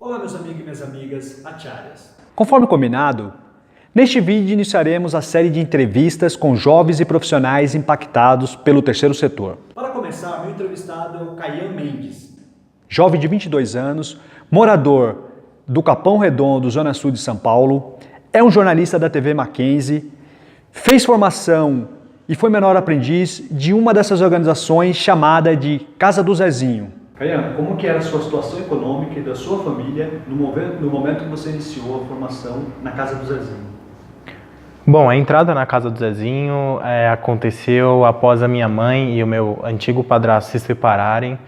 Olá meus amigos e minhas amigas acharyas. Conforme combinado, neste vídeo iniciaremos a série de entrevistas com jovens e profissionais impactados pelo terceiro setor. Para começar, meu entrevistado é o Caian Mendes. Jovem de 22 anos, morador do Capão Redondo, Zona Sul de São Paulo, é um jornalista da TV Mackenzie, fez formação e foi menor aprendiz de uma dessas organizações chamada de Casa do Zezinho. Caian, como que era a sua situação econômica e da sua família no momento que você iniciou a formação na Casa do Zezinho? Bom, a entrada na Casa do Zezinho aconteceu após a minha mãe e o meu antigo padrasto se separarem.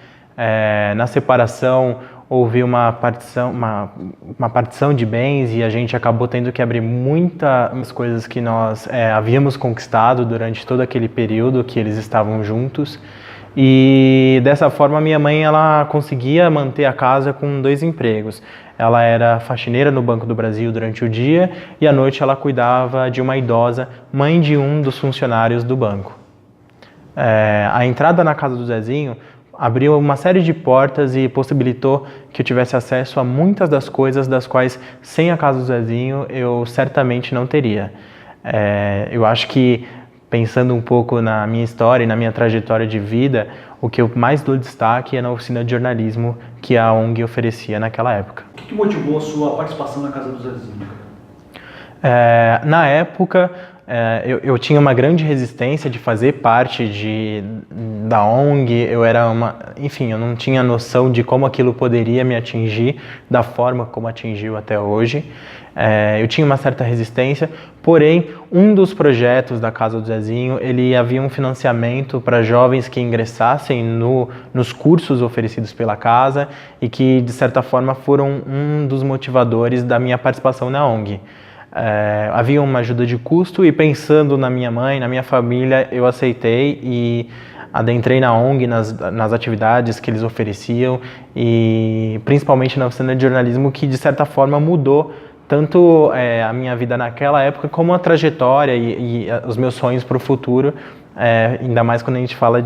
Na separação houve uma partição de bens e a gente acabou tendo que abrir muitas coisas que nós havíamos conquistado durante todo aquele período que eles estavam juntos. E dessa forma minha mãe ela conseguia manter a casa com 2 empregos. Ela era faxineira no Banco do Brasil durante o dia e à noite ela cuidava de uma idosa, mãe de um dos funcionários do banco. A entrada na Casa do Zezinho abriu uma série de portas e possibilitou que eu tivesse acesso a muitas das coisas das quais sem a Casa do Zezinho eu certamente não teria. Eu acho que pensando um pouco na minha história e na minha trajetória de vida, o que eu mais dou destaque é na oficina de jornalismo que a ONG oferecia naquela época. O que motivou a sua participação na Casa do Zezinho? Na época, eu tinha uma grande resistência de fazer parte da ONG, eu não tinha noção de como aquilo poderia me atingir, da forma como atingiu até hoje. Eu tinha uma certa resistência, porém, um dos projetos da Casa do Zezinho, havia um financiamento para jovens que ingressassem nos cursos oferecidos pela casa e que, de certa forma, foram um dos motivadores da minha participação na ONG. Havia uma ajuda de custo e pensando na minha mãe, na minha família, eu aceitei e adentrei na ONG, nas atividades que eles ofereciam e principalmente na oficina de jornalismo que de certa forma mudou tanto a minha vida naquela época como a trajetória e os meus sonhos para o futuro, ainda mais quando a gente fala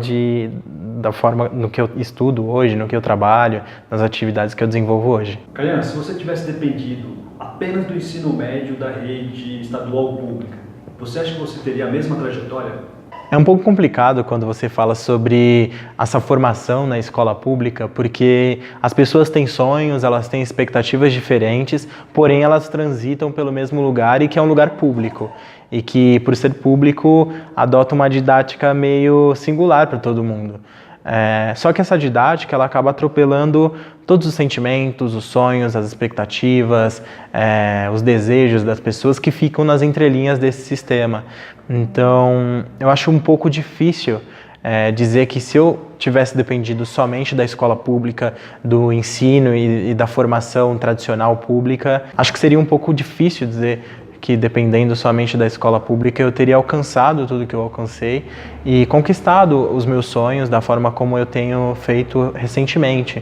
da forma no que eu estudo hoje, no que eu trabalho, nas atividades que eu desenvolvo hoje. Caian, se você tivesse dependido apenas do ensino médio da rede estadual pública, você acha que você teria a mesma trajetória? É um pouco complicado quando você fala sobre essa formação na escola pública, porque as pessoas têm sonhos, elas têm expectativas diferentes, porém elas transitam pelo mesmo lugar e que é um lugar público. E que, por ser público, adota uma didática meio singular para todo mundo. Só que essa didática ela acaba atropelando todos os sentimentos, os sonhos, as expectativas, os desejos das pessoas que ficam nas entrelinhas desse sistema. Então, eu acho um pouco difícil dizer que se eu tivesse dependido somente da escola pública, do ensino e da formação tradicional pública, acho que seria um pouco difícil dizer que dependendo somente da escola pública eu teria alcançado tudo que eu alcancei e conquistado os meus sonhos da forma como eu tenho feito recentemente.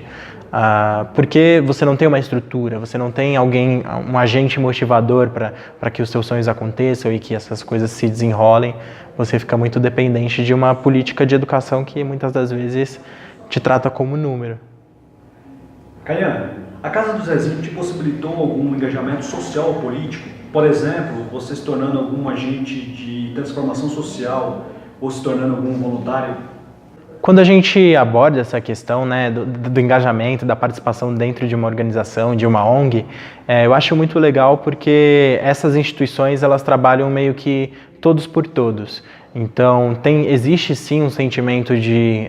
Porque você não tem uma estrutura, você não tem um agente motivador para que os seus sonhos aconteçam e que essas coisas se desenrolem, você fica muito dependente de uma política de educação que muitas das vezes te trata como número. Caian, a Casa do Zezinho te possibilitou algum engajamento social ou político? Por exemplo, você se tornando algum agente de transformação social ou se tornando algum voluntário? Quando a gente aborda essa questão do engajamento, da participação dentro de uma organização, de uma ONG, eu acho muito legal porque essas instituições elas trabalham meio que todos por todos. Então, existe sim um sentimento de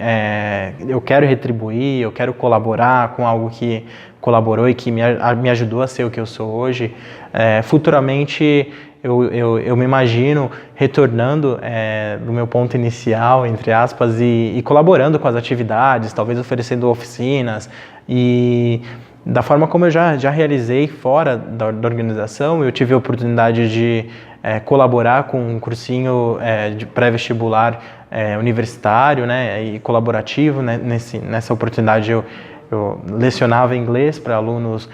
eu quero retribuir, eu quero colaborar com algo que colaborou e que me ajudou a ser o que eu sou hoje. Futuramente, eu me imagino retornando do meu ponto inicial, entre aspas, e colaborando com as atividades, talvez oferecendo oficinas e da forma como eu já realizei fora da organização, eu tive a oportunidade de colaborar com um cursinho de pré-vestibular universitário e colaborativo. Nessa oportunidade eu lecionava inglês para alunos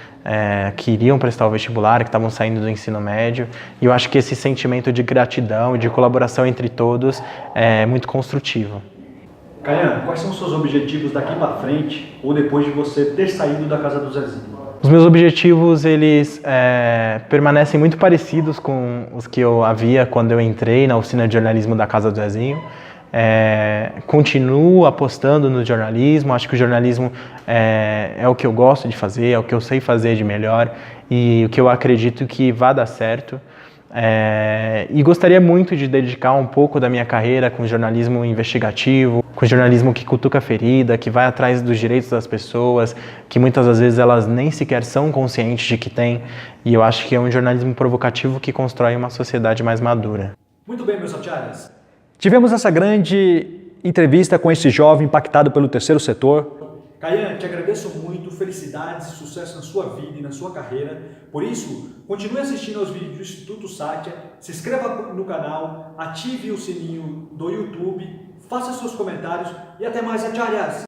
que iriam prestar o vestibular, que estavam saindo do ensino médio, e eu acho que esse sentimento de gratidão e de colaboração entre todos é muito construtivo. Caian, quais são os seus objetivos daqui para frente ou depois de você ter saído da Casa do Zezinho? Os meus objetivos, eles permanecem muito parecidos com os que eu havia quando eu entrei na oficina de jornalismo da Casa do Zezinho. Continuo apostando no jornalismo, acho que o jornalismo é o que eu gosto de fazer, é o que eu sei fazer de melhor e o que eu acredito que vai dar certo. E gostaria muito de dedicar um pouco da minha carreira com jornalismo investigativo, com jornalismo que cutuca a ferida, que vai atrás dos direitos das pessoas, que muitas das vezes elas nem sequer são conscientes de que têm. E eu acho que é um jornalismo provocativo que constrói uma sociedade mais madura. Muito bem, meus satiaras. Tivemos essa grande entrevista com esse jovem impactado pelo terceiro setor. Caian, te agradeço muito, felicidades, sucesso na sua vida e na sua carreira. Por isso, continue assistindo aos vídeos do Instituto Satya, se inscreva no canal, ative o sininho do YouTube, faça seus comentários e até mais, acharyas!